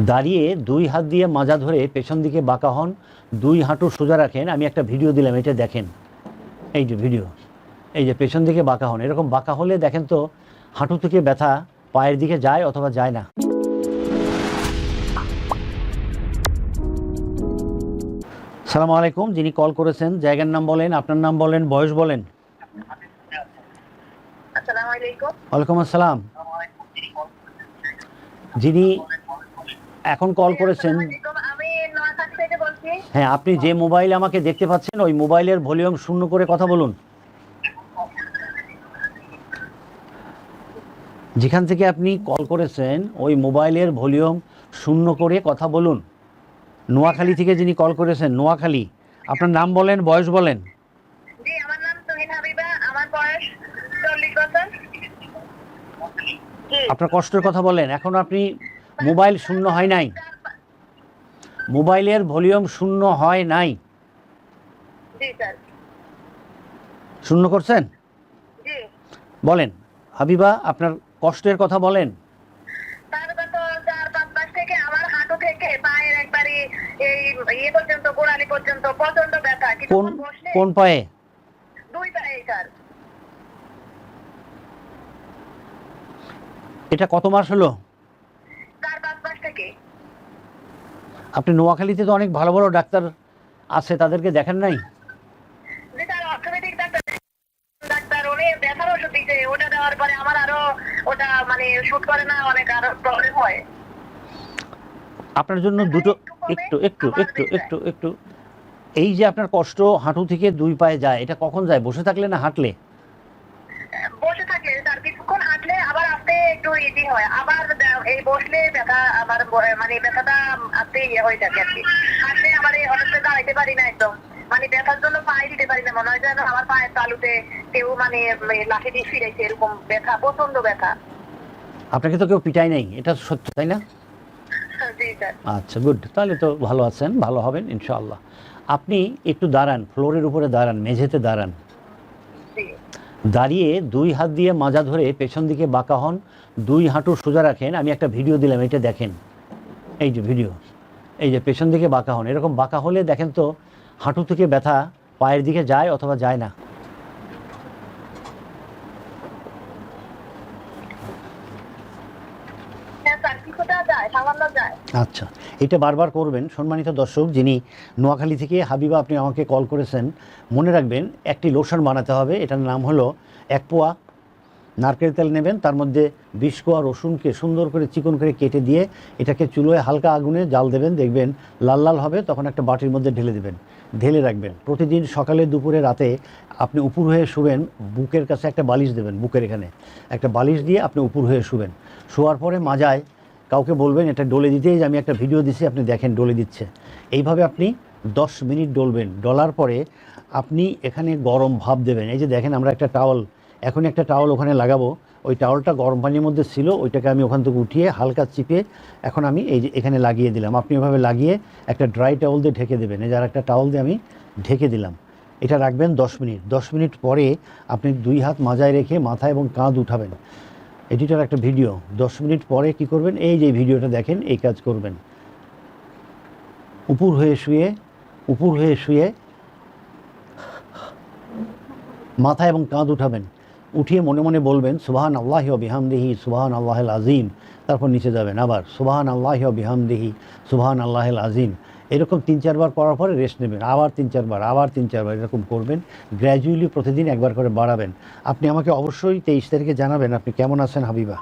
দাঁড়িয়ে দুই হাত দিয়ে মাজা ধরে পেছন দিকে বাঁকা হন, দুই হাঁটু সোজা রাখেন। আমি একটা ভিডিও দিলাম, এটা দেখেন। এই যে ভিডিও, এই যে পেছন দিকে বাঁকা হন। এরকম বাঁকা হলে দেখেন তো হাঁটু থেকে ব্যথা পায়ের দিকে যায় অথবা যায় না। সালামু আলাইকুম। যিনি কল করেছেন জায়গার নাম বলেন, আপনার নাম বলেন, বয়স বলেন। ওয়ালাইকুম আসসালাম। যিনি এখন কল করেছেন, হ্যাঁ, আপনি যে মোবাইল আমাকে দেখতে পাচ্ছেন ওই মোবাইলের ভলিউম শূন্য করে কথা বলুন। যেখান থেকে আপনি কল করেছেন ওই মোবাইলের ভলিউম শূন্য করে কথা বলুন। নোয়াখালী থেকে যিনি কল করেছেন, নোয়াখালী। আপনার নাম বলেন, বয়স বলেন। জি, আমার নাম তুহিন হাবিবা, আমার বয়স 40 বছর। আপনার কষ্টের কথা বলেন। এখন আপনি মোবাইল শূন্য হয় নাই, মোবাইলের ভলিউম শূন্য হয় নাই। জি স্যার। শূন্য করছেন? জি। বলেন হাবিবা, আপনার কষ্টের কথা বলেন। তার গত 4-5 মাস থেকে আমার হাঁটু থেকে পায়ের একবারে এই পর্যন্ত, গোড়ালি পর্যন্ত প্রচন্ড ব্যথা। কোন পায়ে? দুই পায়ে স্যার। এটা কত মাস হলো? 4-5 মাস থেকে। আপনি নোয়াখালীতে তো অনেক ভালো ভালো ডাক্তার আছে, তাদেরকে দেখেন নাই? জি স্যার, অর্থোপেডিক ডাক্তার উনি ব্যথার ওষুধ দিতে, ওটা দেওয়ার পরে আমার আরো ওটা মানে শুট করে না, অনেক আরো প্রবলেম হয়। আপনার জন্য দুটো একটু একটু একটু একটু একটু এই যে আপনার কষ্ট হাঁটু থেকে দুই পায়ে যায়, এটা কখন যায়? বসে থাকলে না হাঁটলে? বসে থাকলে তার কিছুক্ষণ হাঁটলে আবার আস্তে একটু ইজি হয়, আবার এই বসলে ব্যথা আবার মানে ব্যথাটা আস্তে হয়ে থাকে আর কি। হাঁটলে আবার হঠাৎ দাঁড়াইতে পারি না একদম, মানে ব্যথার জন্য পায়ে দিতে পারি না, মনে হয় যেন আমার পায়ের তালুতে কেউ মানে লাঠি দিয়ে ফিরেছে, এরকম ব্যথা, প্রচন্ড ব্যথা। আপনাকে তো কেউ পিটাই নাই, এটা সত্য, তাই না? জি স্যার। আচ্ছা, গুড। তাহলে তো ভালো আছেন, ভালো হবেন ইনশাআল্লাহ। আপনি একটু দাঁড়ান, ফ্লোরের উপরে দাঁড়ান, মেঝেতে দাঁড়ান। দাঁড়িয়ে দুই হাত দিয়ে মাজা ধরে পেছন দিকে বাঁকা হন, দুই হাঁটু সোজা রাখেন। আমি একটা ভিডিও দিলাম, এটা দেখেন। এই যে ভিডিও, এই যে পেছন দিকে বাঁকা হন। এরকম বাঁকা হলে দেখেন তো হাঁটু থেকে ব্যথা পায়ের দিকে যায় অথবা যায় না। আচ্ছা, এটা বারবার করবেন। সম্মানিত দর্শক, যিনি নোয়াখালী থেকে হাবিবা, আপনি আমাকে কল করেছেন, মনে রাখবেন একটি লোশন বানাতে হবে। এটার নাম হলো 1 পোয়া নারকেল তেল নেবেন, তার মধ্যে 20 কোয়া রসুনকে সুন্দর করে চিকন করে কেটে দিয়ে এটাকে চুলোয় হালকা আগুনে জাল দেবেন, দেখবেন লাল লাল হবে। তখন একটা বাটির মধ্যে ঢেলে দেবেন, ঢেলে রাখবেন। প্রতিদিন সকালে, দুপুরে, রাতে আপনি উপুর হয়ে শুবেন। বুকের কাছে একটা বালিশ দেবেন, বুকের এখানে একটা বালিশ দিয়ে আপনি উপুর হয়ে শুবেন। শোয়ার পরে মাজায় কাউকে বলবেন এটা ডলে দিতে, যে আমি একটা ভিডিও দিচ্ছি, আপনি দেখেন ডলে দিচ্ছে। এইভাবে আপনি 10 মিনিট ডলবেন। ডলার পরে আপনি এখানে গরম ভাপ দেবেন। এই যে দেখেন, আমরা একটা টাওয়াল, এখন একটা টাওয়াল ওখানে লাগাবো। ওই টাওয়ালটা গরম পানির মধ্যে ছিল, ওইটাকে আমি ওখান থেকে উঠিয়ে হালকা চিপে এখন আমি এই যে এখানে লাগিয়ে দিলাম। আপনি এভাবে লাগিয়ে একটা ড্রাই টাওয়াল দিয়ে ঢেকে দেবেন। এই যে আর একটা টাওয়াল দিয়ে আমি ঢেকে দিলাম। এটা রাখবেন 10 মিনিট। 10 মিনিট পরে আপনি 2 হাত মাজায় রেখে মাথা এবং কাঁধ উঠাবেন। এটিটার একটা ভিডিও। 10 মিনিট পরে কি করবেন, এই যে ভিডিওটা দেখেন, এই কাজ করবেন। উপর হয়ে শুয়ে মাথা এবং কাঁধ উঠাবেন। উঠিয়ে মনে মনে বলবেন সুবহান আল্লাহি ওয়া বিহামদিহি সুবহান আল্লাহিল আযীম। তারপর নিচে যাবেন, আবার সুবহান আল্লাহি ওয়া বিহামদিহি সুবহান আল্লাহিল আযীম। এরকম 3-4 বার করার পরে রেস্ট নেবেন। আবার 3-4 বার, আবার 3-4 বার এরকম করবেন। গ্র্যাজুয়ালি প্রতিদিন একবার করে বাড়াবেন। আপনি আমাকে অবশ্যই 23 তারিখে জানাবেন আপনি কেমন আছেন হাবিবা।